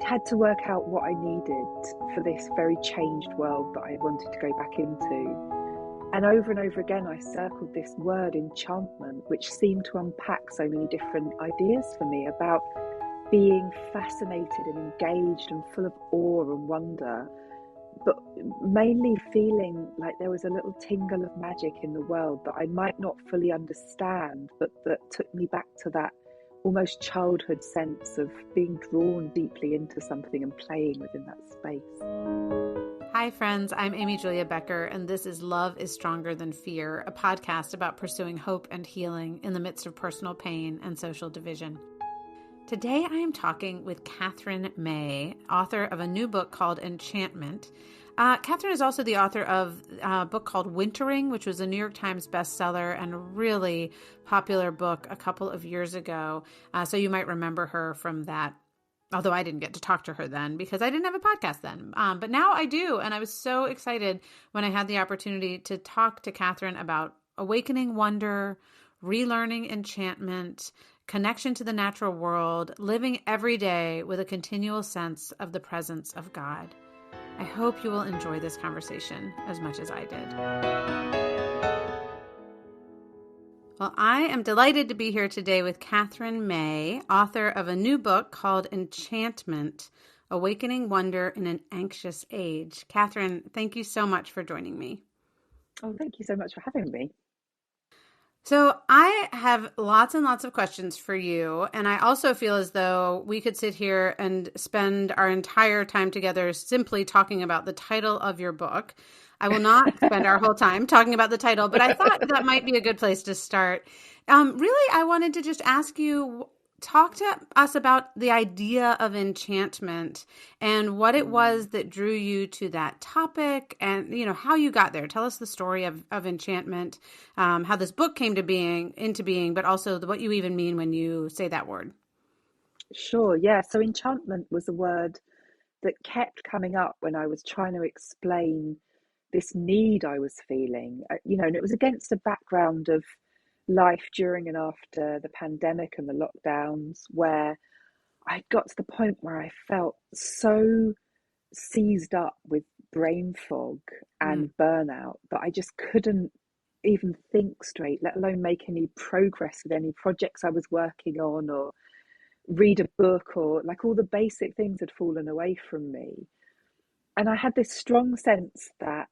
had to work out what I needed for this very changed world that I wanted to go back into. And over again, I circled this word enchantment, which seemed to unpack so many different ideas for me about being fascinated and engaged and full of awe and wonder, but mainly feeling like there was a little tingle of magic in the world that I might not fully understand, but that took me back to that almost childhood sense of being drawn deeply into something and playing within that space. Hi, friends. I'm Amy Julia Becker, and this is Love is Stronger Than Fear, a podcast about pursuing hope and healing in the midst of personal pain and social division. Today, I am talking with Katherine May, author of a new book called Enchantment. Katherine is also the author of a book called Wintering, which was a New York Times bestseller and a really popular book a couple of years ago. So you might remember her from that, although I didn't get to talk to her then because I didn't have a podcast then. But now I do. And I was so excited when I had the opportunity to talk to Katherine about awakening wonder, relearning enchantment, connection to the natural world, living every day with a continual sense of the presence of God. I hope you will enjoy this conversation as much as I did. Well, I am delighted to be here today with Katherine May, author of a new book called Enchantment, Awakening Wonder in an Anxious Age. Katherine, thank you so much for joining me. Oh, thank you so much for having me. So I have lots and lots of questions for you. And I also feel as though we could sit here and spend our entire time together simply talking about the title of your book. I will not spend our whole time talking about the title, but I thought that might be a good place to start. Really, I wanted to just ask you, talk to us about the idea of enchantment and what it was that drew you to that topic and, how you got there. Tell us the story of enchantment, how this book came to into being, but also what you even mean when you say that word. Sure, yeah. So enchantment was a word that kept coming up when I was trying to explain this need I was feeling, and it was against a background of life during and after the pandemic and the lockdowns, where I got to the point where I felt so seized up with brain fog and burnout that I just couldn't even think straight, let alone make any progress with any projects I was working on or read a book, or like all the basic things had fallen away from me. And I had this strong sense that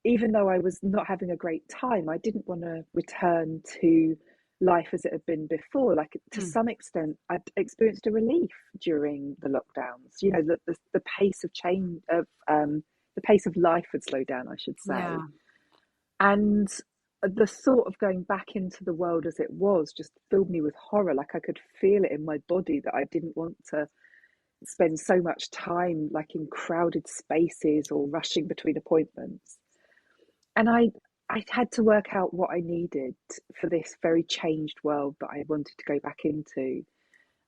even though I was not having a great time, I didn't want to return to life as it had been before. Like to some extent, I'd experienced a relief during the lockdowns. The pace of change of the pace of life had slowed down, I should say. Yeah. And the thought of going back into the world as it was just filled me with horror. Like I could feel it in my body that I didn't want to spend so much time like in crowded spaces or rushing between appointments. And I had to work out what I needed for this very changed world that I wanted to go back into.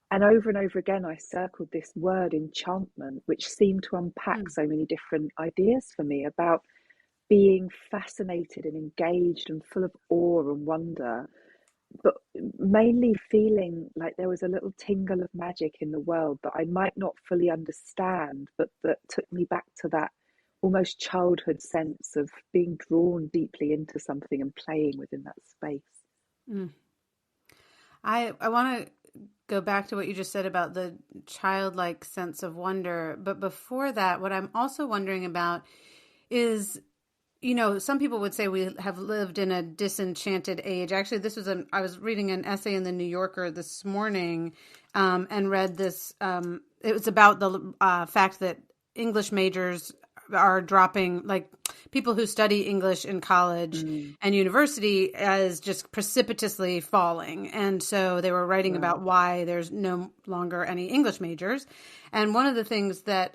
And over again, I circled this word enchantment, which seemed to unpack so many different ideas for me about being fascinated and engaged and full of awe and wonder, but mainly feeling like there was a little tingle of magic in the world that I might not fully understand, but that took me back to that almost childhood sense of being drawn deeply into something and playing within that space. I want to go back to what you just said about the childlike sense of wonder. But before that, what I'm also wondering about is, some people would say we have lived in a disenchanted age. Actually, I was reading an essay in the New Yorker this morning and read this. It was about the fact that English majors are dropping, like people who study English in college and university is just precipitously falling. And so they were writing about why there's no longer any English majors. And one of the things that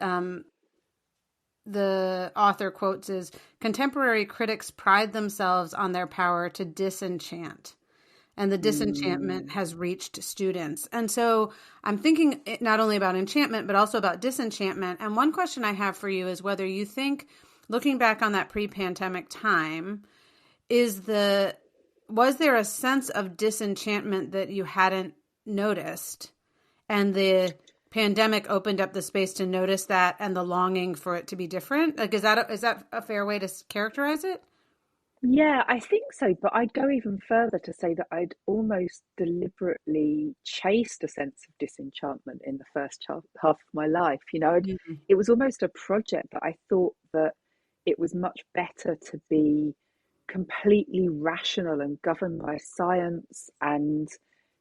the author quotes is, contemporary critics pride themselves on their power to disenchant. And the disenchantment has reached students. And so I'm thinking not only about enchantment, but also about disenchantment. And one question I have for you is whether you think, looking back on that pre-pandemic time, was there a sense of disenchantment that you hadn't noticed? And the pandemic opened up the space to notice that and the longing for it to be different? Like, is that a fair way to characterize it? Yeah, I think so, but I'd go even further to say that I'd almost deliberately chased a sense of disenchantment in the first half of my life. Mm. It was almost a project that I thought that it was much better to be completely rational and governed by science, and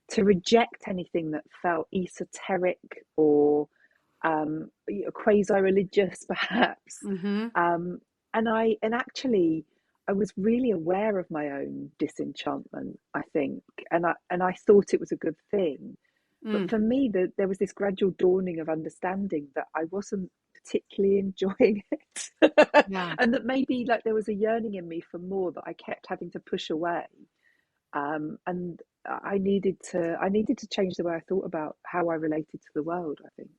to reject anything that felt esoteric or quasi-religious, perhaps. Mm-hmm. Um, and actually, I was really aware of my own disenchantment, I think, and I thought it was a good thing. But Mm. for me, there was this gradual dawning of understanding that I wasn't particularly enjoying it, Yeah. and that maybe like there was a yearning in me for more that I kept having to push away. And I needed to change the way I thought about how I related to the world, I think.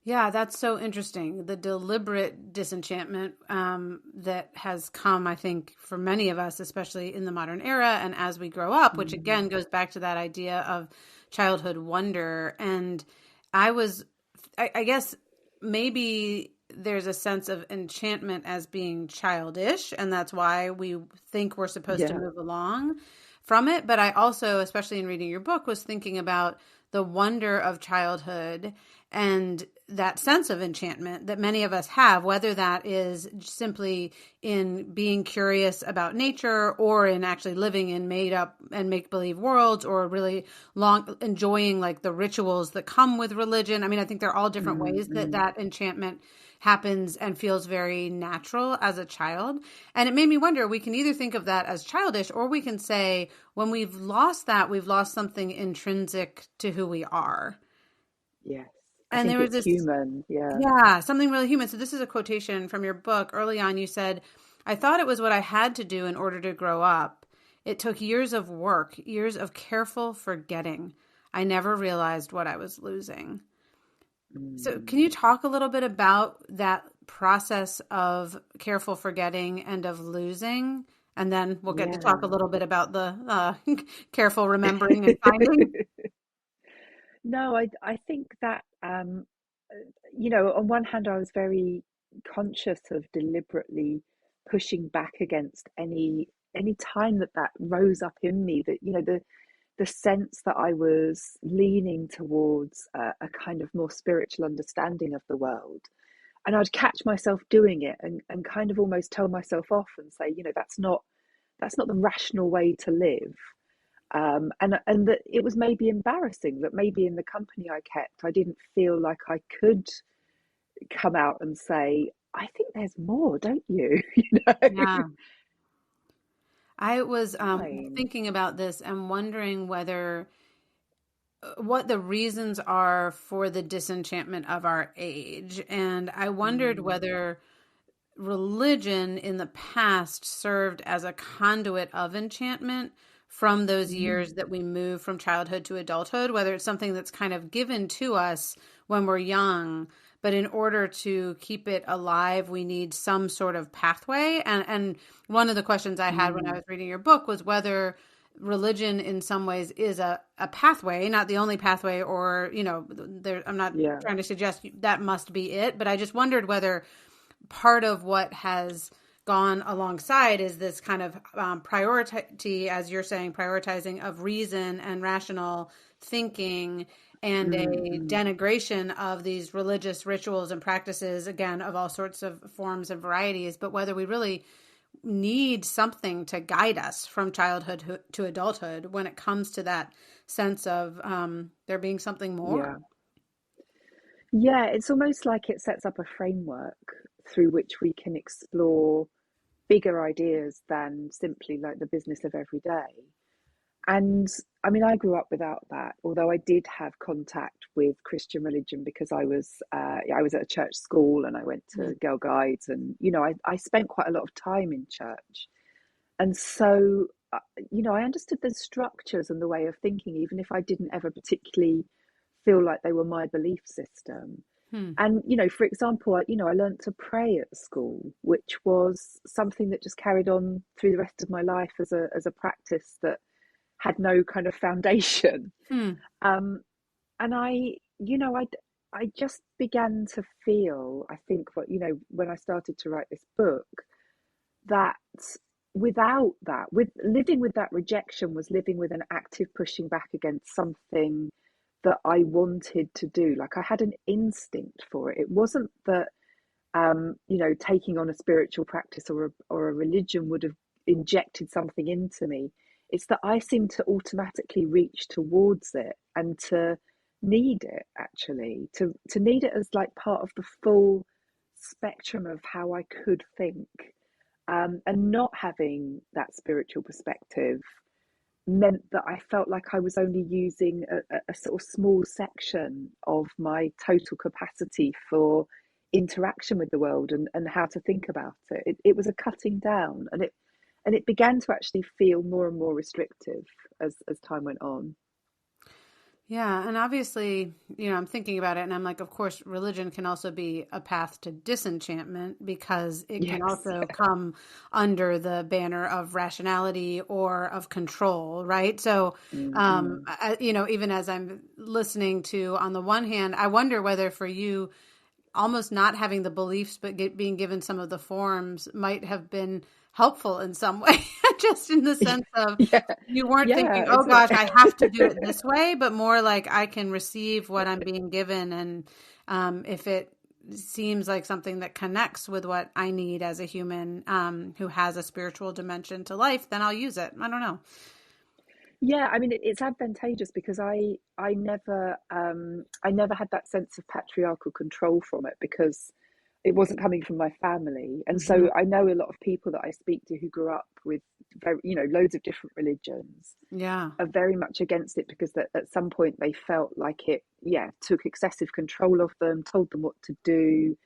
Yeah, that's so interesting. The deliberate disenchantment that has come, I think, for many of us, especially in the modern era and as we grow up, which Mm, again goes back to that idea of childhood wonder. And I was, I guess maybe there's a sense of enchantment as being childish, and that's why we think we're supposed to yeah. move along from it. But I also, especially in reading your book, was thinking about the wonder of childhood and that sense of enchantment that many of us have, whether that is simply in being curious about nature or in actually living in made up and make believe worlds, or really long enjoying like the rituals that come with religion. I mean, I think there are all different ways that Mm. that enchantment happens and feels very natural as a child. And it made me wonder, we can either think of that as childish, or we can say when we've lost that, we've lost something intrinsic to who we are. Yes. I And think there was it's this, human. Yeah. yeah, something really human. So this is a quotation from your book. Early on, you said, I thought it was what I had to do in order to grow up. It took years of work, years of careful forgetting. I never realized what I was losing. So can Mm. you talk a little bit about that process of careful forgetting and of losing? And then we'll get to talk a Yeah. little bit about the careful remembering and finding. No, I think that on one hand, I was very conscious of deliberately pushing back against any time that rose up in me, that the sense that I was leaning towards a kind of more spiritual understanding of the world. And I'd catch myself doing it, and kind of almost tell myself off and say, that's not the rational way to live. And that it was maybe embarrassing, that maybe in the company I kept, I didn't feel like I could come out and say, I think there's more, don't you? Yeah. I was Fine. thinking about this and wondering whether what the reasons are for the disenchantment of our age. And I wondered Mm, whether religion in the past served as a conduit of enchantment from those years mm, that we move from childhood to adulthood, whether it's something that's kind of given to us when we're young, but in order to keep it alive, we need some sort of pathway. And one of the questions I had when I mm. was reading your book was whether religion in some ways is a pathway, not the only pathway, or, there, I'm not Yeah. trying to suggest that must be it, but I just wondered whether part of what has gone alongside is this kind of priority, as you're saying, prioritizing of reason and rational thinking, and a Mm, mm. denigration of these religious rituals and practices, again, of all sorts of forms and varieties, but whether we really need something to guide us from childhood to adulthood when it comes to that sense of there being something more. Yeah. Yeah, it's almost like it sets up a framework through which we can explore bigger ideas than simply like the business of every day. And I mean, I grew up without that, although I did have contact with Christian religion because I was at a church school, and I went to Mm. Girl Guides, and I spent quite a lot of time in church. And so I understood the structures and the way of thinking, even if I didn't ever particularly feel like they were my belief system. Hmm. And for example, I learned to pray at school, which was something that just carried on through the rest of my life as a practice that had no kind of foundation. Hmm. Um, and I just began to feel, I think, when I started to write this book, that without that, with living with that rejection, was living with an active pushing back against something that I wanted to do. Like, I had an instinct for it. It wasn't that taking on a spiritual practice or a religion would have injected something into me. It's that I seem to automatically reach towards it and to need it, actually, to need it as like part of the full spectrum of how I could think. And not having that spiritual perspective meant that I felt like I was only using a sort of small section of my total capacity for interaction with the world and how to think about it. It was a cutting down, and it began to actually feel more and more restrictive as time went on. Yeah, and obviously, I'm thinking about it and I'm like, of course, religion can also be a path to disenchantment because it can Yes. also come under the banner of rationality or of control, right? So, Mm-hmm. even as I'm listening to, on the one hand, I wonder whether for you, almost not having the beliefs but being given some of the forms might have been helpful in some way, just in the sense of Yeah, you weren't yeah, thinking, oh it's a gosh, I have to do it this way, but more like I can receive what I'm being given. And if it seems like something that connects with what I need as a human who has a spiritual dimension to life, then I'll use it. I don't know. Yeah, I mean, it's advantageous because I never had that sense of patriarchal control from it, because it wasn't coming from my family. And Hmm. so I know a lot of people that I speak to who grew up with loads of different religions Yeah. are very much against it, because at some point they felt like it, yeah, took excessive control of them, told them what to do,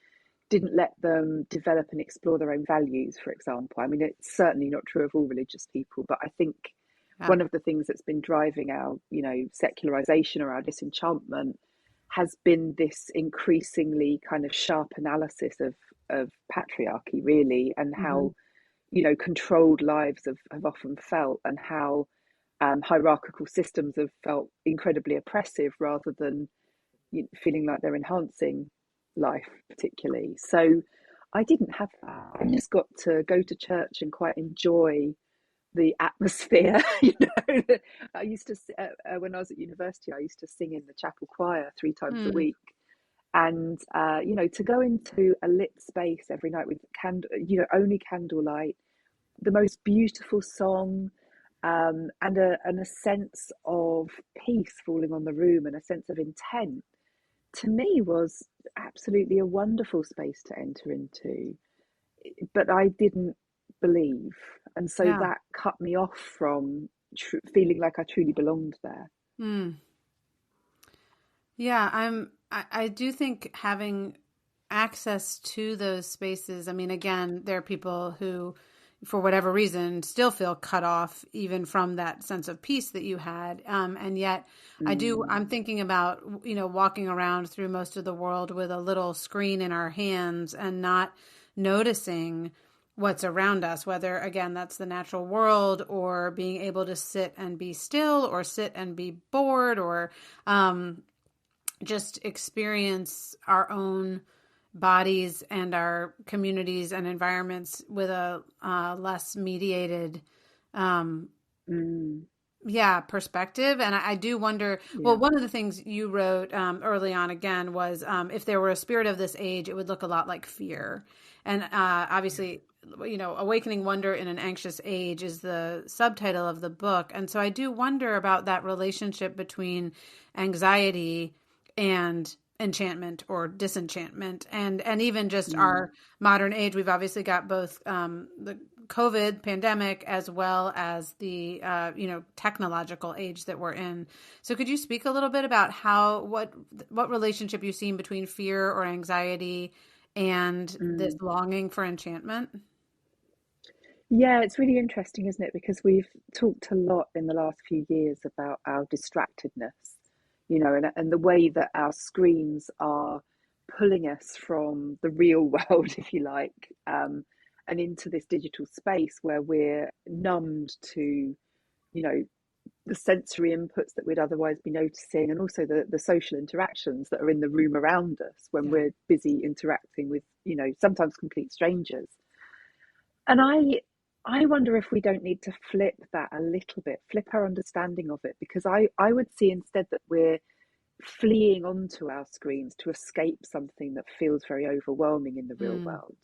didn't let them develop and explore their own values, for example. I mean, it's certainly not true of all religious people, but I think Yeah. one of the things that's been driving our, secularization or our disenchantment has been this increasingly kind of sharp analysis of patriarchy, really, and Hmm. how, controlled lives have often felt, and how hierarchical systems have felt incredibly oppressive rather than feeling like they're enhancing life particularly. So I didn't have that. I just got to go to church and quite enjoy the atmosphere. I used to when I was at university, I used to sing in the chapel choir 3 times a Hmm. week, and to go into a lit space every night with only candlelight, the most beautiful song, and a sense of peace falling on the room, and a sense of intent, to me was absolutely a wonderful space to enter into. But I didn't believe, and so Yeah. that cut me off from feeling like I truly belonged there. Hmm. Yeah, I do think having access to those spaces. I mean, again, there are people who, for whatever reason, still feel cut off even from that sense of peace that you had. And yet I'm Mm, thinking about, walking around through most of the world with a little screen in our hands and not noticing what's around us, whether again, that's the natural world or being able to sit and be still or sit and be bored or, just experience our own bodies and our communities and environments with a less mediated um, mm, perspective. And I do wonder, well, yeah. one of the things you wrote early on again was if there were a spirit of this age, it would look a lot like fear. And obviously, Awakening Wonder in an Anxious Age is the subtitle of the book. And so I do wonder about that relationship between anxiety and enchantment or disenchantment, and even just Mm. our modern age. We've obviously got both the COVID pandemic as well as the technological age that we're in. So could you speak a little bit about what relationship you've seen between fear or anxiety and this Mm. longing for enchantment? Yeah, it's really interesting, isn't it? Because we've talked a lot in the last few years about our distractedness, and the way that our screens are pulling us from the real world, if you like, and into this digital space where we're numbed to, you know, the sensory inputs that we'd otherwise be noticing, and also the social interactions that are in the room around us when Yeah. we're busy interacting with, sometimes complete strangers. And I wonder if we don't need to flip that a little bit, flip our understanding of it, because I would see instead that we're fleeing onto our screens to escape something that feels very overwhelming in the real Mm. world.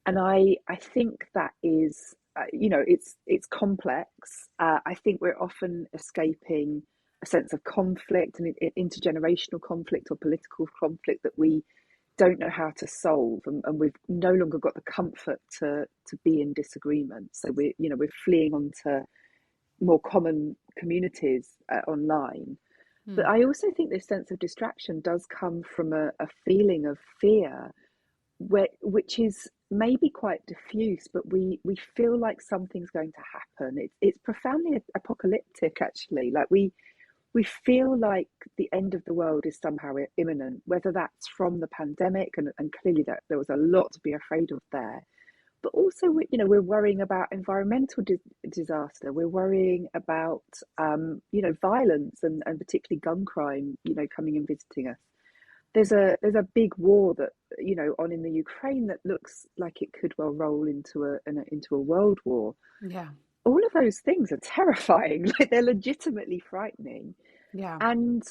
And I think that is, it's complex. I think we're often escaping a sense of conflict, and intergenerational conflict or political conflict that we don't know how to solve, and we've no longer got the comfort to be in disagreement. So we're fleeing onto more common communities online. But Mm. I also think this sense of distraction does come from a feeling of fear, which is maybe quite diffuse, but we feel like something's going to happen. It's profoundly apocalyptic, actually. Like we feel like the end of the world is somehow imminent, whether that's from the pandemic, and clearly that there was a lot to be afraid of there. But also, we're worrying about environmental disaster. We're worrying about, violence, and particularly gun crime, coming and visiting us. There's a big war that, on in the Ukraine, that looks like it could well roll into a world war. Yeah. All of those things are terrifying. Like, they're legitimately frightening. Yeah. And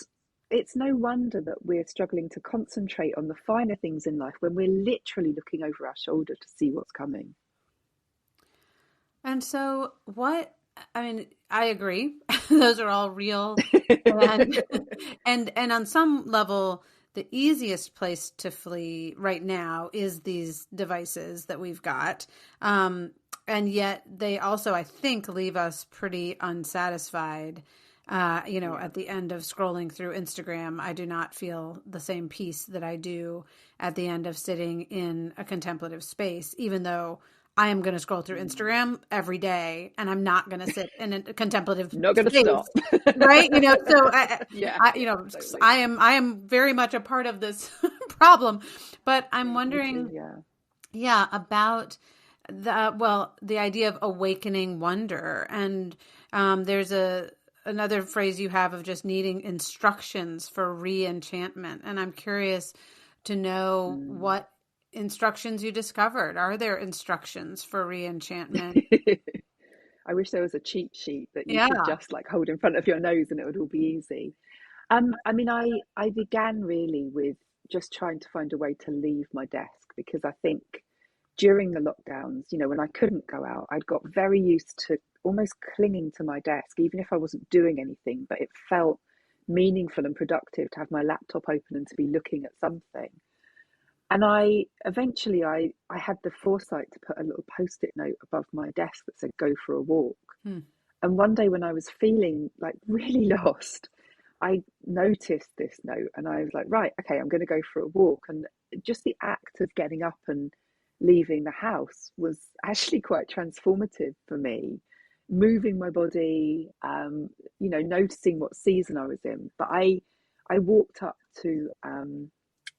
it's no wonder that we're struggling to concentrate on the finer things in life when we're literally looking over our shoulder to see what's coming. And so I mean, I agree. Those are all real, and and on some level, the easiest place to flee right now is these devices that we've got. And yet they also, I think, leave us pretty unsatisfied. Yeah. At the end of scrolling through Instagram, I do not feel the same peace that I do at the end of sitting in a contemplative space, even though I am going to scroll through Mm. Instagram every day, and I'm not going to sit in a contemplative Not going to space, stop. right? So Yeah, I, yeah, totally. I am very much a part of this problem, but I'm Me too, wondering, yeah. yeah, about the idea of awakening wonder, and there's another phrase you have of just needing instructions for re-enchantment, and I'm curious to know Mm. what instructions you discovered. Are there instructions for re-enchantment? I wish there was a cheat sheet that you could Yeah. just like hold in front of your nose and it would all be easy. I mean, I began really with just trying to find a way to leave my desk, because I think during the lockdowns, when I couldn't go out, I'd got very used to almost clinging to my desk, even if I wasn't doing anything, but it felt meaningful and productive to have my laptop open and to be looking at something. And I eventually I had the foresight to put a little post-it note above my desk that said "Go for a walk." Hmm. And one day when I was feeling like really lost, I noticed this note and I was like, right, okay, I'm going to go for a walk. And just the act of getting up and leaving the house was actually quite transformative for me. Moving my body, noticing what season I was in. But I walked up to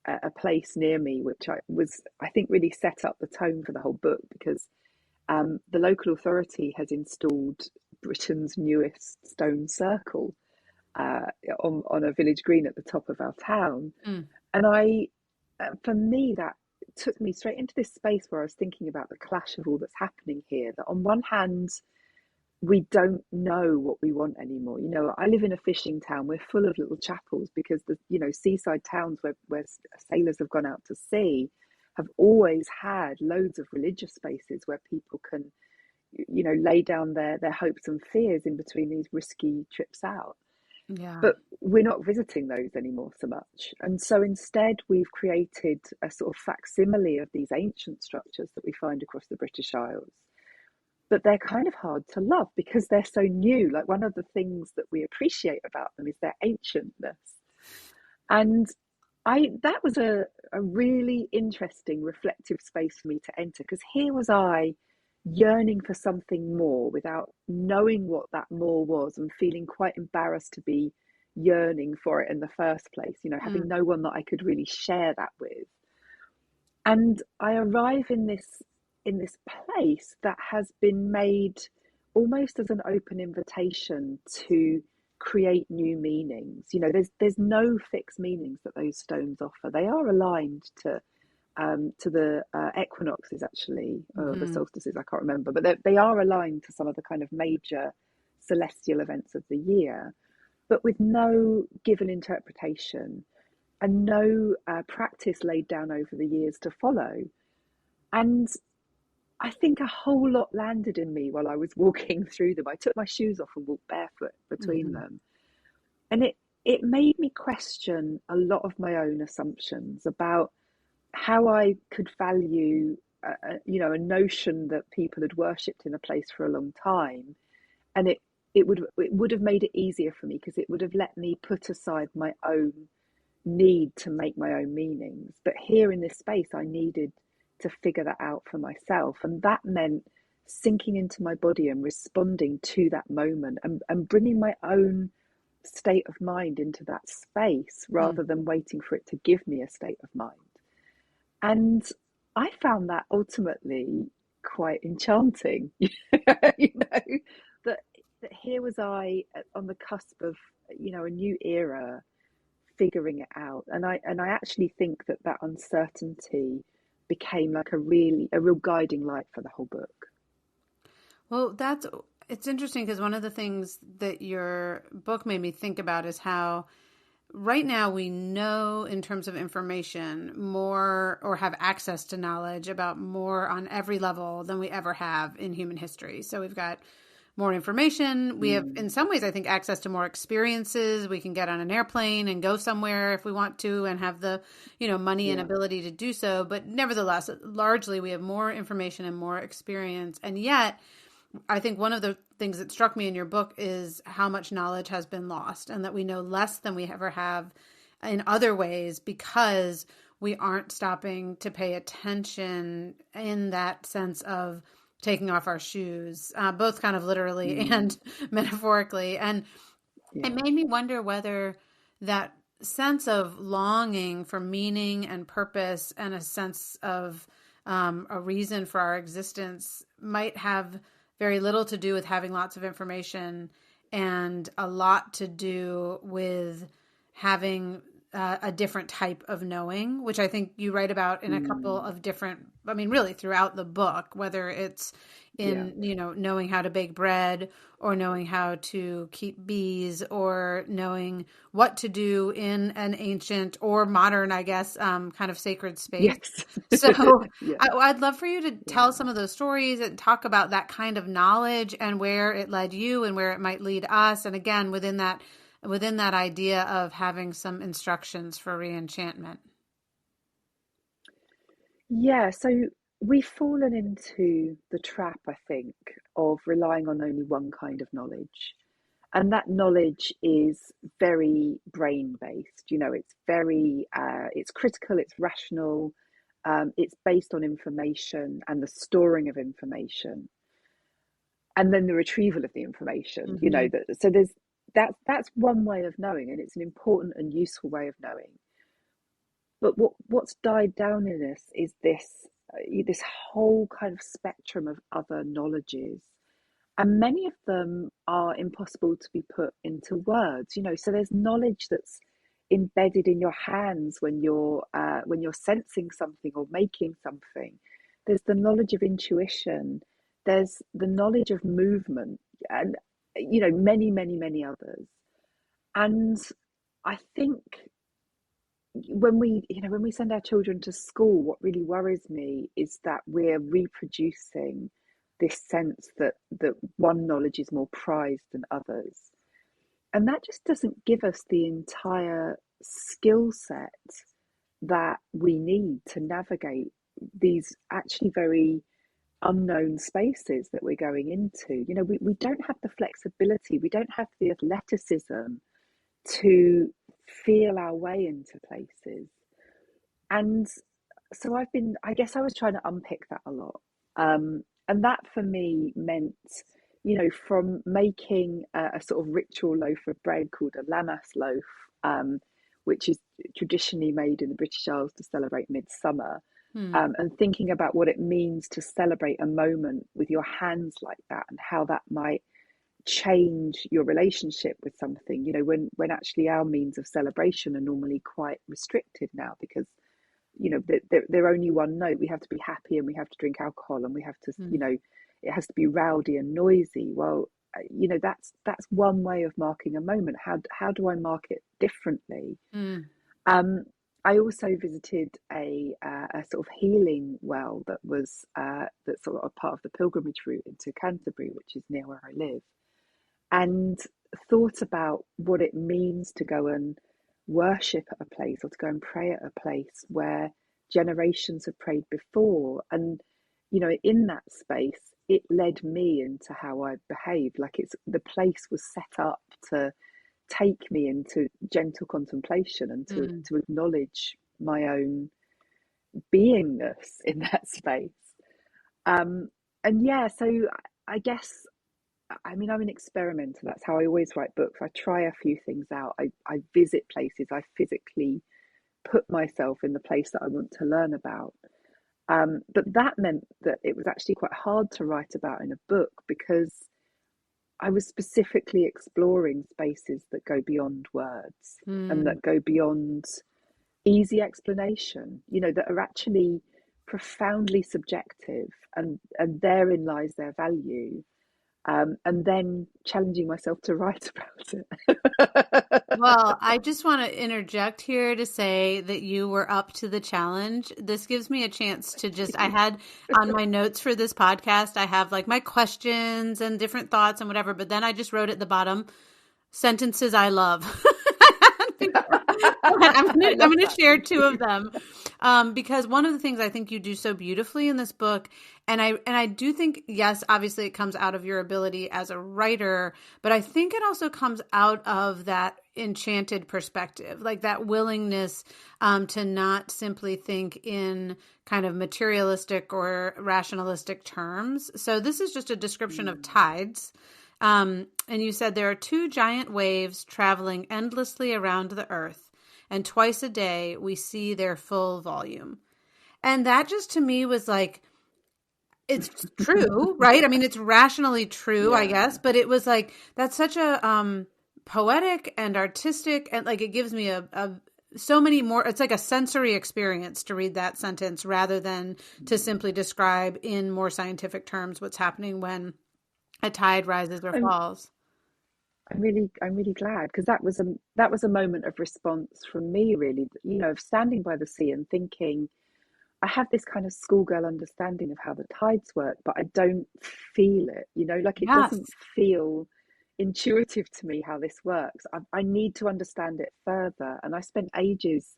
a place near me, which I think really set up the tone for the whole book, because the local authority has installed Britain's newest stone circle uh, on a village green at the top of our town. Hmm. And for me, that took me straight into this space where I was thinking about the clash of all that's happening here. That on one hand, we don't know what we want anymore. I live in a fishing town. We're full of little chapels because the seaside towns where sailors have gone out to sea have always had loads of religious spaces where people can lay down their hopes and fears in between these risky trips out. Yeah. But we're not visiting those anymore so much. And so instead, we've created a sort of facsimile of these ancient structures that we find across the British Isles. But they're kind of hard to love because they're so new. Like, one of the things that we appreciate about them is their ancientness. And that was a really interesting, reflective space for me to enter, because here was I yearning for something more without knowing what that more was, and feeling quite embarrassed to be yearning for it in the first place, Hmm. having no one that I could really share that with. And I arrive in this place that has been made almost as an open invitation to create new meanings. You know, there's no fixed meanings that those stones offer. They are aligned to the equinoxes, actually, or the Mm-hmm. solstices. I can't remember, but they are aligned to some of the kind of major celestial events of the year, but with no given interpretation and no practice laid down over the years to follow. And I think a whole lot landed in me while I was walking through them. I took my shoes off and walked barefoot between Mm-hmm. them. And it made me question a lot of my own assumptions about how I could value, a notion that people had worshipped in a place for a long time. And it would have made it easier for me because it would have let me put aside my own need to make my own meanings. But here in this space, I needed to figure that out for myself. And that meant sinking into my body and responding to that moment and bringing my own state of mind into that space rather than waiting for it to give me a state of mind. And I found that ultimately quite enchanting, that, that here was I on the cusp of, a new era figuring it out. And I actually think that uncertainty became like a real guiding light for the whole book. Well, it's interesting because one of the things that your book made me think about is how right now we know in terms of information more or have access to knowledge about more on every level than we ever have in human history. So we've got more information. We have, in Mm, some ways, I think, access to more experiences. We can get on an airplane and go somewhere if we want to and have the, money and yeah. ability to do so. But nevertheless, largely we have more information and more experience. And yet, I think one of the things that struck me in your book is how much knowledge has been lost and that we know less than we ever have in other ways because we aren't stopping to pay attention in that sense of taking off our shoes, both kind of literally Mm, and metaphorically. And it yeah. made me wonder whether that sense of longing for meaning and purpose and a sense of a reason for our existence might have very little to do with having lots of information and a lot to do with having a different type of knowing, which I think you write about in a couple Mm, of different, I mean, really throughout the book, whether it's yeah. in, knowing how to bake bread or knowing how to keep bees or knowing what to do in an ancient or modern, I guess, kind of sacred space. Yes. So Yeah. I'd love for you to tell Yeah. some of those stories and talk about that kind of knowledge and where it led you and where it might lead us. And again, within that idea of having some instructions for reenchantment. Yeah, so we've fallen into the trap, I think, of relying on only one kind of knowledge. And that knowledge is very brain based. It's it's critical, it's rational, it's based on information and the storing of information, and then the retrieval of the information. Mm-hmm. So that's one way of knowing, and it's an important and useful way of knowing. But what's died down in us is this whole kind of spectrum of other knowledges, and many of them are impossible to be put into words. So there's knowledge that's embedded in your hands when you're sensing something or making something. There's the knowledge of intuition. There's the knowledge of movement, and many, many, many others. And I think when we send our children to school, what really worries me is that we're reproducing this sense that one knowledge is more prized than others, and that just doesn't give us the entire skill set that we need to navigate these actually very unknown spaces that we're going into. We don't have the flexibility, we don't have the athleticism to feel our way into places. And so I guess I was trying to unpick that a lot. And that for me meant, from making a sort of ritual loaf of bread called a lammas loaf, which is traditionally made in the British Isles to celebrate midsummer. Hmm. and thinking about what it means to celebrate a moment with your hands like that, and how that might change your relationship with something. When actually our means of celebration are normally quite restricted now, because they're only one note. We have to be happy, and we have to drink alcohol, and we have to, Hmm. it has to be rowdy and noisy. Well, that's one way of marking a moment. How do I mark it differently? Hmm. um I also visited a sort of healing well that was that's sort of a part of the pilgrimage route into Canterbury, which is near where I live, and thought about what it means to go and worship at a place, or to go and pray at a place where generations have prayed before. And in that space, it led me into how I behave. Like, it's the place was set up to take me into gentle contemplation, and to Hmm. acknowledge my own beingness in that space. um and yeah, so I guess, I mean, I'm an experimenter. That's how I always write books. I try a few things out. I visit places. I physically put myself in the place that I want to learn about. But that meant that it was actually quite hard to write about in a book, because I was specifically exploring spaces that go beyond words, and Hmm. that go beyond easy explanation, that are actually profoundly subjective, and therein lies their value. And then challenging myself to write about Well, it. I just want to interject here to say that you were up to the challenge. This gives me a chance to I had on my notes for this podcast, I have like my questions and different thoughts and whatever, but then I just wrote at the bottom, sentences I love. I I'm love gonna that. share Thank two you. of them, because one of the things I think you do so beautifully in this book, and I do think, yes, obviously it comes out of your ability as a writer, but I think it also comes out of that enchanted perspective, like that willingness to not simply think in kind of materialistic or rationalistic terms. So this is just a description of Mm. tides. And you said there are two giant waves traveling endlessly around the earth, and twice a day we see their full volume. And that just to me was like, it's true, right? I mean, it's rationally true, I guess, Yeah. but it was like, that's such a poetic and artistic, and like it gives me a so many more, it's like a sensory experience to read that sentence rather than to simply describe in more scientific terms what's happening when a tide rises or I'm falls. I'm really glad, because that was a moment of response from me, really, of standing by the sea and thinking, I have this kind of schoolgirl understanding of how the tides work, but I don't feel it, like, it doesn't Yes. feel intuitive to me how this works. I need to understand it further. And I spent ages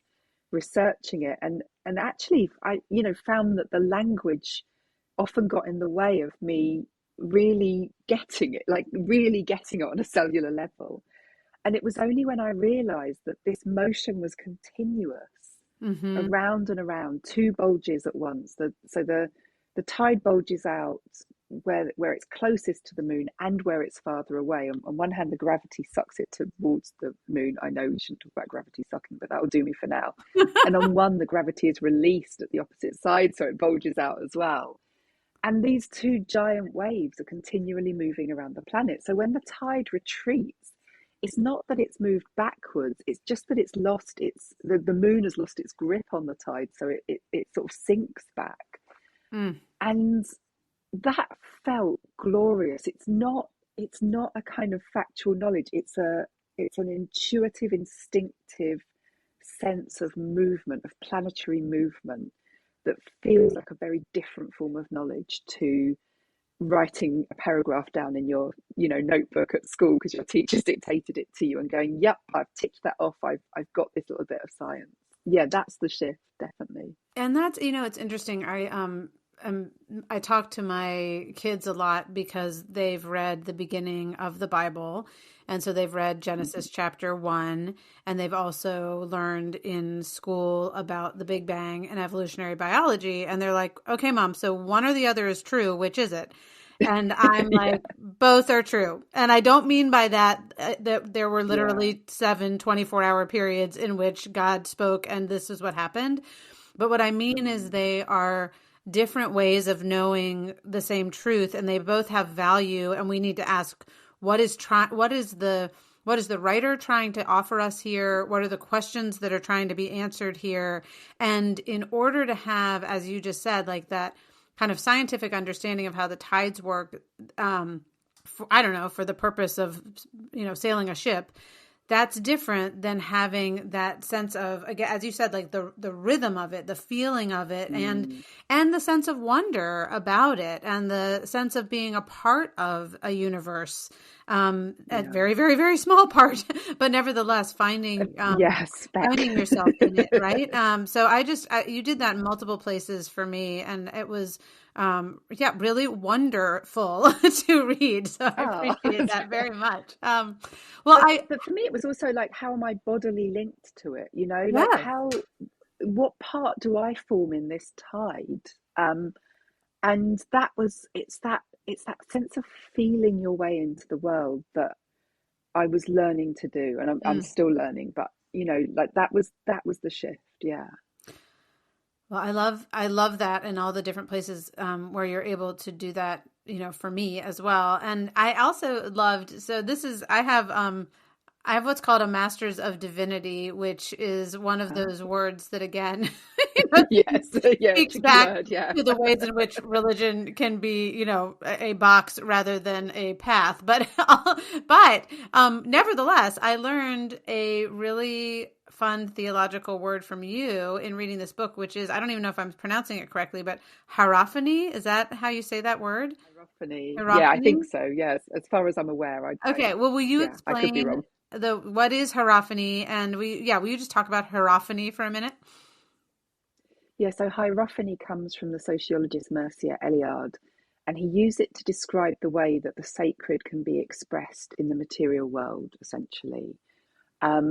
researching it, and actually I, found that the language often got in the way of me really getting it, like really getting it on a cellular level. And it was only when I realized that this motion was continuous, Mm-hmm. around and around, two bulges at once. The tide bulges out where it's closest to the moon, and where it's farther away. On one hand, the gravity sucks it towards the moon. I know we shouldn't talk about gravity sucking, but that will do me for now. And on one, the gravity is released at the opposite side, so it bulges out as well. And these two giant waves are continually moving around the planet. So when the tide retreats, it's not that it's moved backwards, it's just that it's lost the moon has lost its grip on the tide, so it sort of sinks back. Mm. And that felt glorious. It's not a kind of factual knowledge. It's an intuitive, instinctive sense of movement, of planetary movement, that feels like a very different form of knowledge to writing a paragraph down in your notebook at school because your teachers dictated it to you, and going, yep, I've ticked that off, I've got this little bit of science. Yeah, that's the shift, definitely. And that's, it's interesting. Um, I talk to my kids a lot because they've read the beginning of the Bible. And so they've read Genesis chapter 1, and they've also learned in school about the Big Bang and evolutionary biology. And they're like, okay, mom, so one or the other is true. Which is it? And I'm Yeah, like, both are true. And I don't mean by that that there were yeah. literally 7 24-hour periods in which God spoke and this is what happened. But what I mean is they are different ways of knowing the same truth, and they both have value. And we need to ask, what is the writer trying to offer us here? What are the questions that are trying to be answered here? And in order to have, as you just said, like that kind of scientific understanding of how the tides work, I don't know, for the purpose of, sailing a ship, that's different than having that sense of, again, as you said, like the rhythm of it, the feeling of it, and the sense of wonder about it, and the sense of being a part of a universe, a very, very, very small part, but nevertheless finding finding yourself in it, right? So you did that in multiple places for me, and it was really wonderful to read. So I appreciate that very much. But for me, it was also like, how am I bodily linked to it? Like what part do I form in this tide? And it's that sense of feeling your way into the world that I was learning to do, and I'm still learning. But like that was the shift. Yeah. Well, I love that, and all the different places where you're able to do that, for me as well. And I also loved, so I have what's called a Master's of Divinity, which is one of those words that, again, yes, speaks back word, to the ways in which religion can be, a box rather than a path. But nevertheless, I learned a really fun theological word from you in reading this book, which is, I don't even know if I'm pronouncing it correctly, but hierophany. Is that how you say that word? Hierophany. Yeah, I think so. Yes, as far as I'm aware. Okay. Well, will you I could be explain wrong. what is hierophany? And will you just talk about hierophany for a minute? Yeah, so hierophany comes from the sociologist Mircea Eliade, and he used it to describe the way that the sacred can be expressed in the material world, essentially.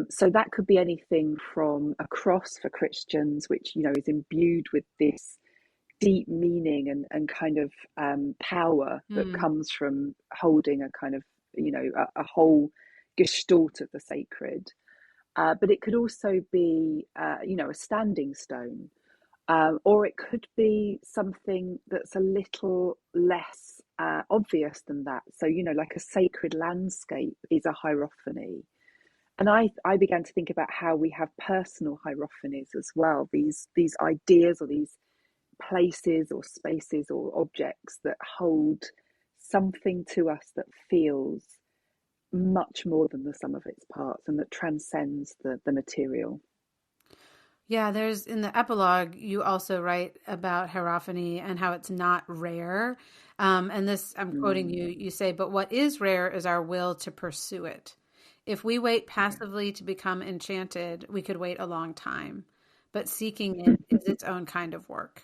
So that could be anything from a cross for Christians, which is imbued with this deep meaning and kind of power that comes from holding a kind of a whole gestalt of the sacred. But it could also be a standing stone, or it could be something that's a little less obvious than that. So like a sacred landscape is a hierophany. And I began to think about how we have personal hierophanies as well, these ideas or these places or spaces or objects that hold something to us that feels much more than the sum of its parts and that transcends the material. Yeah, there's in the epilogue, you also write about hierophany and how it's not rare. And this, I'm quoting you, you say, but what is rare is our will to pursue it. If we wait passively to become enchanted, we could wait a long time. But seeking it is its own kind of work.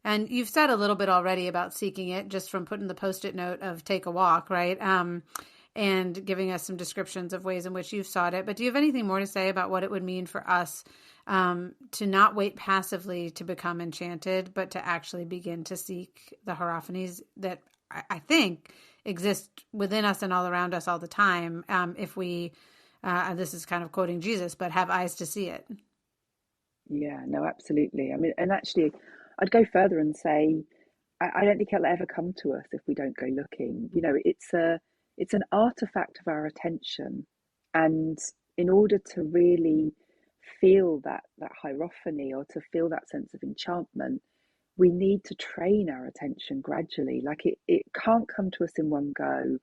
And you've said a little bit already about seeking it just from putting the post-it note of take a walk, right? And giving us some descriptions of ways in which you've sought it. But do you have anything more to say about what it would mean for us to not wait passively to become enchanted, but to actually begin to seek the hierophanies that I think exist within us and all around us all the time, if we, this is kind of quoting Jesus, but have eyes to see it. Yeah, no, absolutely. I mean, and actually, I'd go further and say, I don't think it'll ever come to us if we don't go looking. It's an artifact of our attention, and in order to really feel that hierophany or to feel that sense of enchantment, we need to train our attention gradually. Like it can't come to us in one go.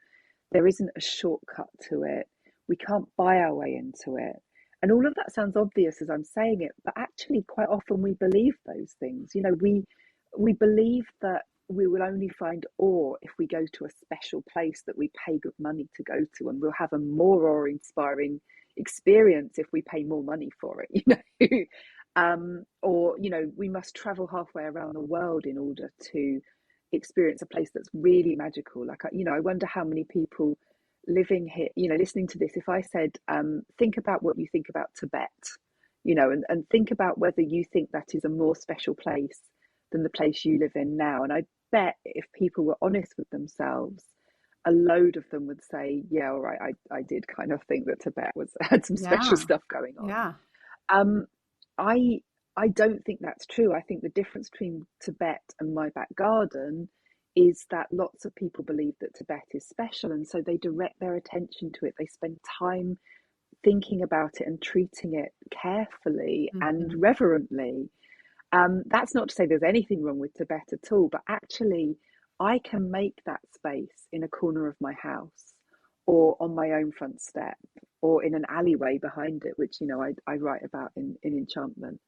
There isn't a shortcut to it. We can't buy our way into it. And all of that sounds obvious as I'm saying it, but actually quite often we believe those things. We believe that we will only find awe if we go to a special place that we pay good money to go to, and we'll have a more awe-inspiring experience if we pay more money for it. Or we must travel halfway around the world in order to experience a place that's really magical. Like I wonder how many people living here, listening to this, if I said, think about what you think about Tibet, and think about whether you think that is a more special place than the place you live in now. And I bet if people were honest with themselves, a load of them would say, yeah, all right, I did kind of think that Tibet had some special stuff going on. Yeah. Um, I I don't think that's true. I think the difference between Tibet and my back garden is that lots of people believe that Tibet is special, and so they direct their attention to it. They spend time thinking about it and treating it carefully and Mm-hmm. reverently. That's not to say there's anything wrong with Tibet at all, but actually, I can make that space in a corner of my house or on my own front step or in an alleyway behind it, which, I write about in Enchantment.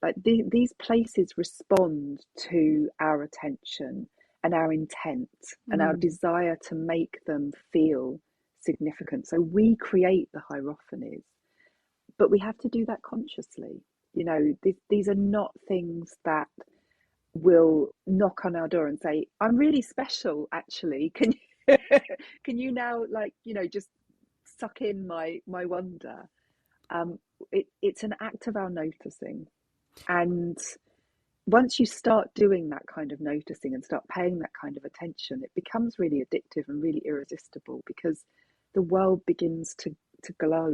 Like these places respond to our attention and our intent and our Mm. desire to make them feel significant. So we create the hierophanies, but we have to do that consciously. These are not things that will knock on our door and say, "I'm really special, actually. Can you, can you now, like, just suck in my wonder?" It's an act of our noticing, and once you start doing that kind of noticing and start paying that kind of attention, it becomes really addictive and really irresistible, because the world begins to glow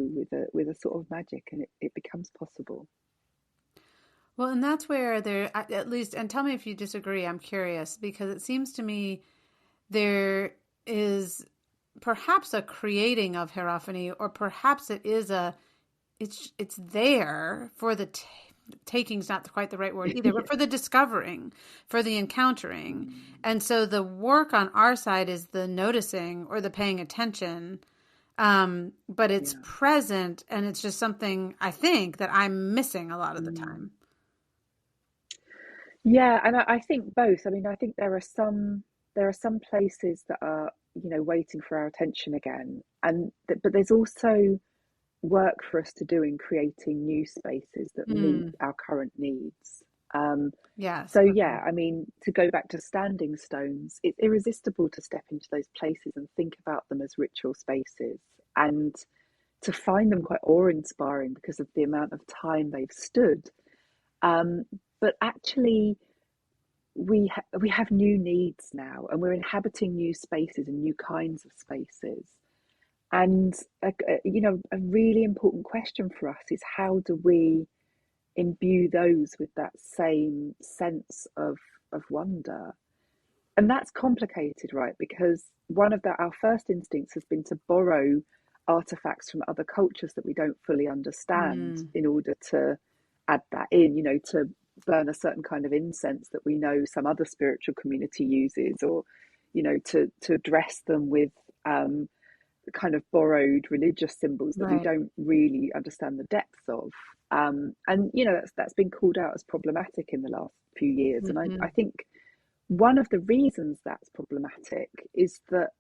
with a sort of magic, and it becomes possible. Well, and that's where there, at least, and tell me if you disagree, I'm curious, because it seems to me there is perhaps a creating of hierophany, or perhaps it's there for the taking's not quite the right word either, but Yeah. for the discovering, for the encountering. And so the work on our side is the noticing or the paying attention. But it's Yeah. present, and it's just something I think that I'm missing a lot of the Mm. time. Yeah, and I think both. I mean, I think there are some places that are, waiting for our attention again, and but there's also work for us to do in creating new spaces that meet Mm, our current needs. Um, yes. so Okay. yeah, I mean, to go back to standing stones, it's irresistible to step into those places and think about them as ritual spaces, and to find them quite awe-inspiring because of the amount of time they've stood. Um, but actually, we have new needs now, and we're inhabiting new spaces and new kinds of spaces. And a really important question for us is, how do we imbue those with that same sense of wonder? And that's complicated, right? Because our first instincts has been to borrow artifacts from other cultures that we don't fully understand Mm, in order to add that in, to burn a certain kind of incense that we know some other spiritual community uses, or, to dress them with kind of borrowed religious symbols that we right. don't really understand the depths of. And that's been called out as problematic in the last few years. And I Hmm. think one of the reasons that's problematic is that,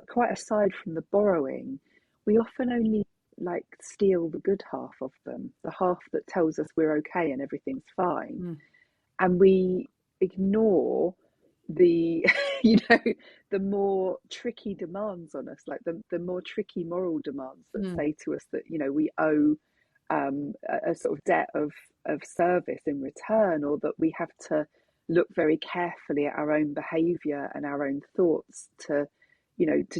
quite aside from the borrowing, we often only like steal the good half of them, the half that tells us we're okay and everything's fine, Mm, and we ignore the you know the more tricky demands on us, like the more tricky moral demands that mm, say to us that we owe a sort of debt of service in return, or that we have to look very carefully at our own behavior and our own thoughts to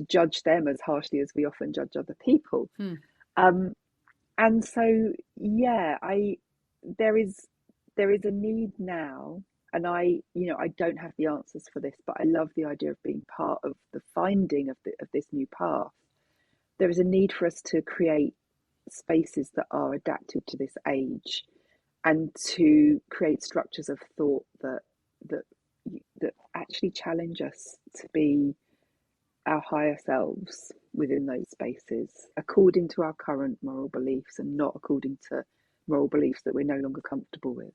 judge them as harshly as we often judge other people. mm. um and so, yeah, I there is there is a need now, and I don't have the answers for this, but I love the idea of being part of the finding of this new path. There is a need for us to create spaces that are adapted to this age, and to create structures of thought that that actually challenge us to be our higher selves within those spaces, according to our current moral beliefs and not according to moral beliefs that we're no longer comfortable with.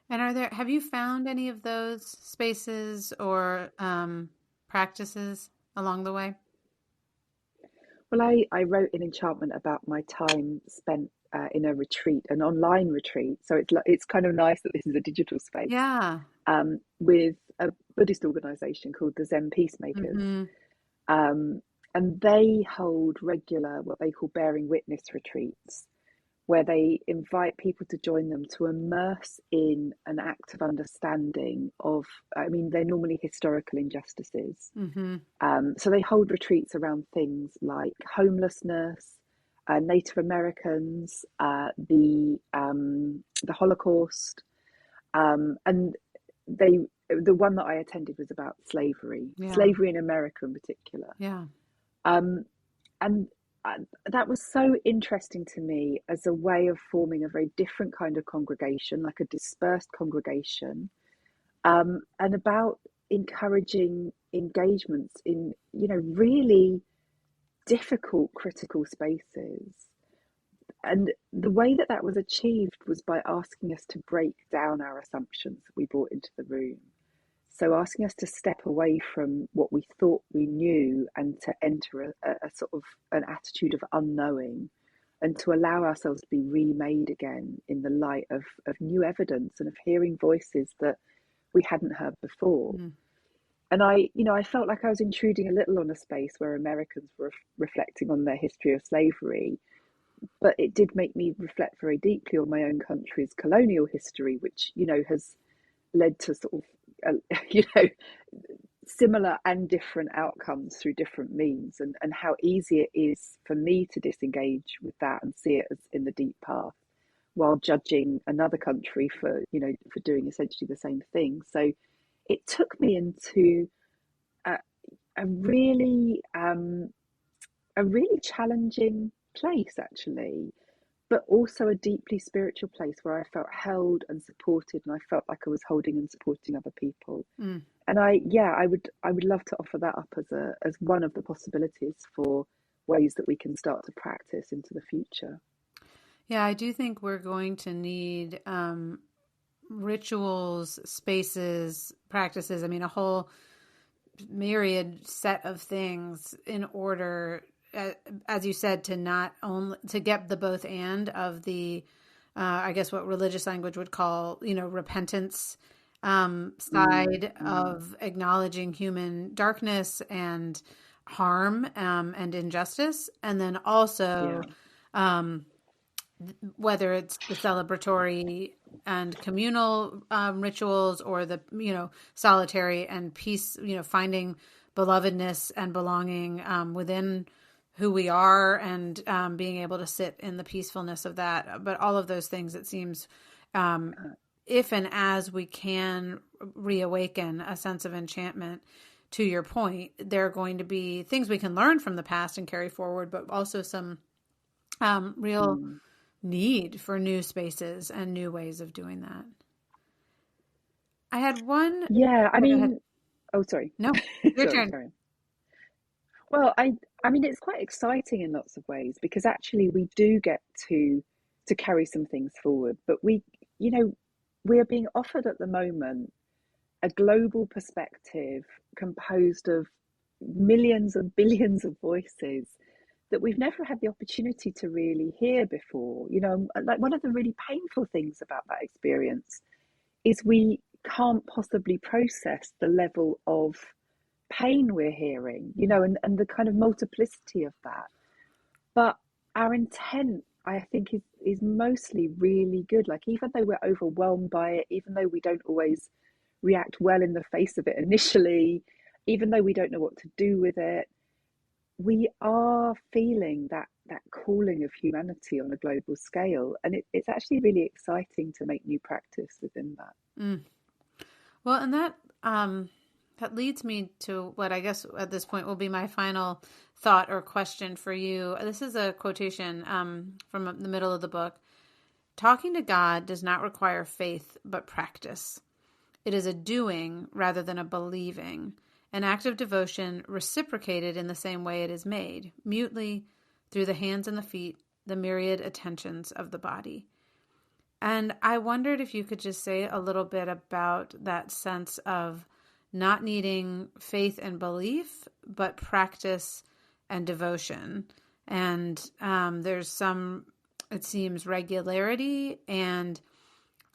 And have you found any of those spaces or practices along the way? Well, I wrote in Enchantment about my time spent in a retreat, an online retreat. So it's kind of nice that this is a digital space, Yeah. with a Buddhist organization called the Zen Peacemakers. Hmm. Um, and they hold regular, what they call bearing witness retreats, where they invite people to join them to immerse in an act of understanding of, I mean, they're normally historical injustices. Hmm. So they hold retreats around things like homelessness, Native Americans, the Holocaust, and the one that I attended was about Yeah. slavery in America in particular. Yeah. Um, and that was so interesting to me as a way of forming a very different kind of congregation, like a dispersed congregation, and about encouraging engagements in, really difficult, critical spaces. And the way that that was achieved was by asking us to break down our assumptions that we brought into the room. So asking us to step away from what we thought we knew and to enter a sort of an attitude of unknowing, and to allow ourselves to be remade again in the light of new evidence and of hearing voices that we hadn't heard before. Mm. And I felt like I was intruding a little on a space where Americans were reflecting on their history of slavery, but it did make me reflect very deeply on my own country's colonial history, which, has led to sort of, similar and different outcomes through different means, and how easy it is for me to disengage with that and see it as in the deep path, while judging another country for doing essentially the same thing. So it took me into a, a really a really challenging place, actually, but also a deeply spiritual place where I felt held and supported, and I felt like I was holding and supporting other people. Mm. And I would love to offer that up as one of the possibilities for ways that we can start to practice into the future. Yeah, I do think we're going to need rituals, spaces, practices. I mean, a whole myriad set of things in order, as you said, to not only to get the both and of the, I guess what religious language would call, repentance side Mm. of acknowledging human darkness and harm and injustice, and then also Yeah. whether it's the celebratory and communal rituals, or the solitary and peace, finding belovedness and belonging within who we are, and being able to sit in the peacefulness of that. But all of those things, it seems, if and as we can reawaken a sense of enchantment, to your point, there are going to be things we can learn from the past and carry forward, but also some real Mm. need for new spaces and new ways of doing that. I had one. Yeah, I Oh, go ahead. mean, oh, sorry. No, your Sorry, turn. sorry. Well, I mean, it's quite exciting in lots of ways, because actually we do get to carry some things forward, but you know, we are being offered at the moment a global perspective composed of millions and billions of voices that we've never had the opportunity to really hear before. Like, one of the really painful things about that experience is we can't possibly process the level of pain we're hearing, and the kind of multiplicity of that. But our intent, I think, is mostly really good. Like, even though we're overwhelmed by it, even though we don't always react well in the face of it initially, even though we don't know what to do with it, we are feeling that calling of humanity on a global scale, and it's actually really exciting to make new practice within that. Mm. Well, and that leads me to what I guess at this point will be my final thought or question for you. This is a quotation from the middle of the book. Talking to God does not require faith, but practice. It is a doing rather than a believing, an act of devotion reciprocated in the same way it is made, mutely, through the hands and the feet, the myriad attentions of the body. And I wondered if you could just say a little bit about that sense of not needing faith and belief, but practice and devotion. And there's some, it seems, regularity, and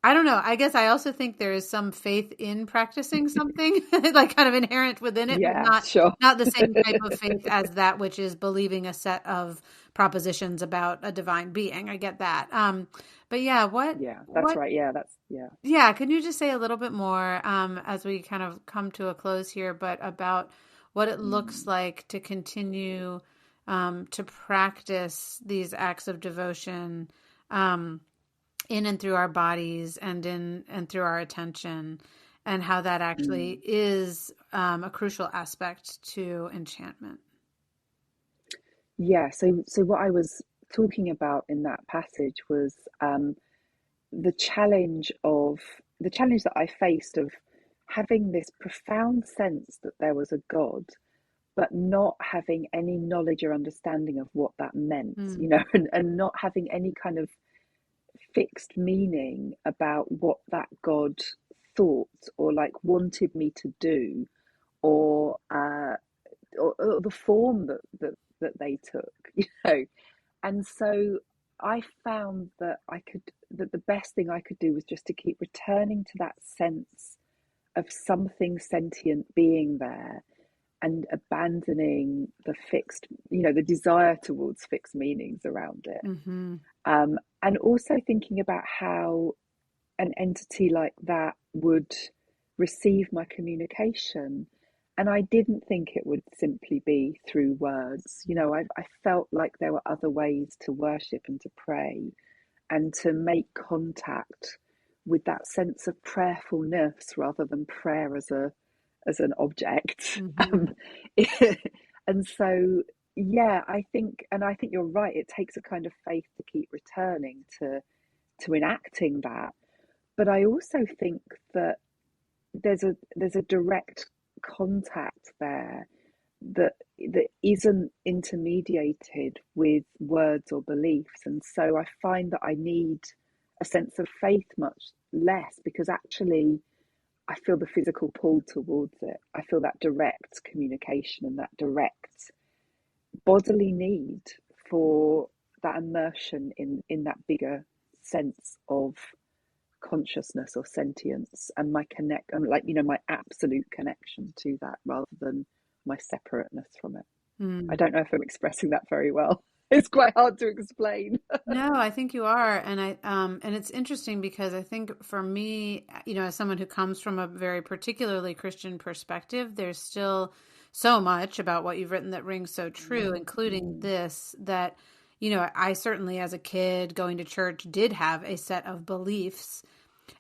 I don't know. I guess I also think there is some faith in practicing something, like kind of inherent within it, but Yeah, not sure. not the same type of faith as that which is believing a set of propositions about a divine being. I get that. But yeah, Yeah, that's what? right. Yeah, that's yeah. Yeah, can you just say a little bit more as we kind of come to a close here, but about what it looks Mm. like to continue to practice these acts of devotion in and through our bodies and through our attention, and how that actually is a crucial aspect to enchantment. Yeah. So what I was talking about in that passage was the challenge of the challenge that I faced of having this profound sense that there was a God, but not having any knowledge or understanding of what that meant, and not having any kind of fixed meaning about what that God thought or like wanted me to do, or or the form that they took. And so I found that the best thing I could do was just to keep returning to that sense of something sentient being there, and abandoning the desire towards fixed meanings around it. Mm-hmm. And also thinking about how an entity like that would receive my communication. And I didn't think it would simply be through words. I felt like there were other ways to worship and to pray and to make contact with that sense of prayerfulness rather than prayer as an object. Mm-hmm. And so, yeah, I think you're right. It takes a kind of faith to keep returning to enacting that. But I also think that there's a direct contact there that isn't intermediated with words or beliefs. And so I find that I need a sense of faith much less, because actually I feel the physical pull towards it. I feel that direct communication and that direct bodily need for that immersion in that bigger sense of consciousness or sentience, and my absolute connection to that rather than my separateness from it. I don't know if I'm expressing that very well. It's quite hard to explain. No, I think you are. And it's interesting because I think for me, as someone who comes from a very particularly Christian perspective, there's still so much about what you've written that rings so true, including this, that, I certainly as a kid going to church did have a set of beliefs.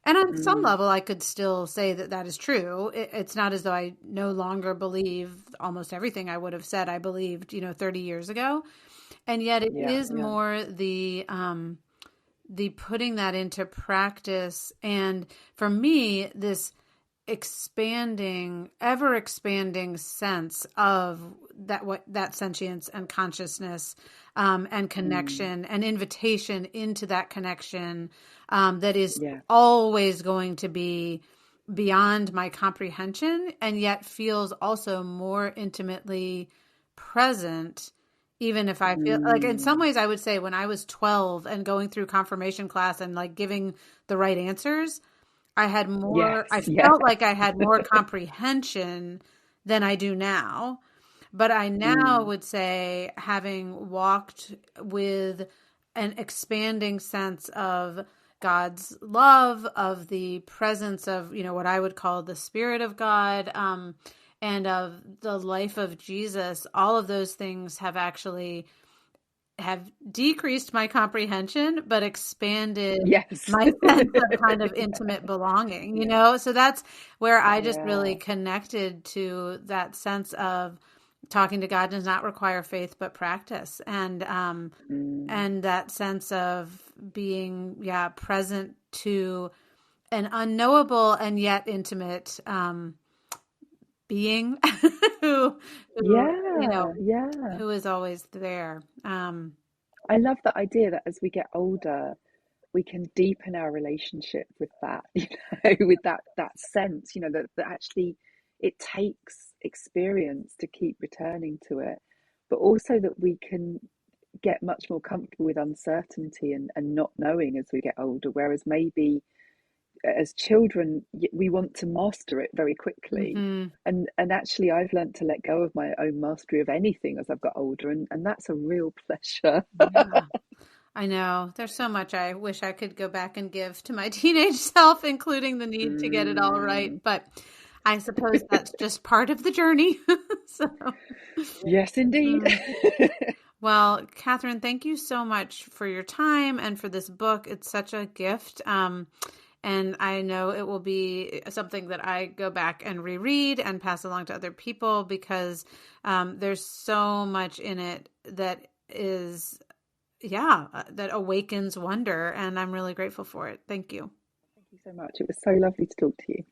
And on some level, I could still say that is true. It's not as though I no longer believe almost everything I would have said I believed, 30 years ago. And yet it is more the putting that into practice. And for me, this ever expanding sense of that sentience and consciousness, and connection and invitation into that connection, that is always going to be beyond my comprehension, and yet feels also more intimately present. Even if I feel like in some ways I would say when I was 12 and going through confirmation class and like giving the right answers, I felt like I had more comprehension than I do now. But I now would say, having walked with an expanding sense of God's love, of the presence of, what I would call the Spirit of God, and of the life of Jesus, all of those things have decreased my comprehension, but expanded my sense of kind of intimate belonging, So that's where I just really connected to that sense of talking to God does not require faith, but practice. And that sense of being, present to an unknowable and yet intimate, being who is always there. I love that idea that as we get older, we can deepen our relationship with that, with that sense, that actually it takes experience to keep returning to it, but also that we can get much more comfortable with uncertainty and not knowing as we get older, whereas maybe as children we want to master it very quickly. And actually I've learned to let go of my own mastery of anything as I've got older, and that's a real pleasure. I know there's so much I wish I could go back and give to my teenage self, including the need to get it all right, but I suppose that's just part of the journey. So, Yes, indeed. well, Katherine, thank you so much for your time and for this book. It's such a gift. And I know it will be something that I go back and reread and pass along to other people because there's so much in it that is, that awakens wonder. And I'm really grateful for it. Thank you. Thank you so much. It was so lovely to talk to you.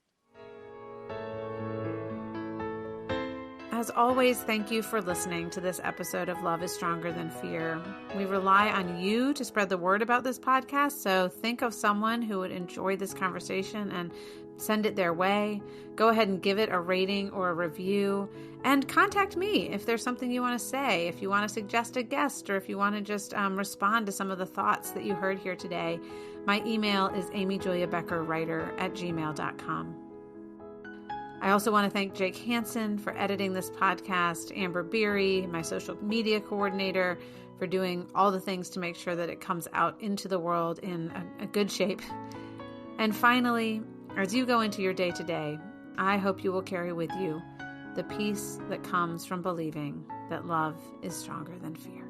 As always, thank you for listening to this episode of Love is Stronger Than Fear. We rely on you to spread the word about this podcast, so think of someone who would enjoy this conversation and send it their way. Go ahead and give it a rating or a review, and contact me if there's something you want to say, if you want to suggest a guest, or if you want to just respond to some of the thoughts that you heard here today. My email is amyjuliabeckerwriter@gmail.com. I also want to thank Jake Hansen for editing this podcast, Amber Beery, my social media coordinator, for doing all the things to make sure that it comes out into the world in a good shape. And finally, as you go into your day to day, I hope you will carry with you the peace that comes from believing that love is stronger than fear.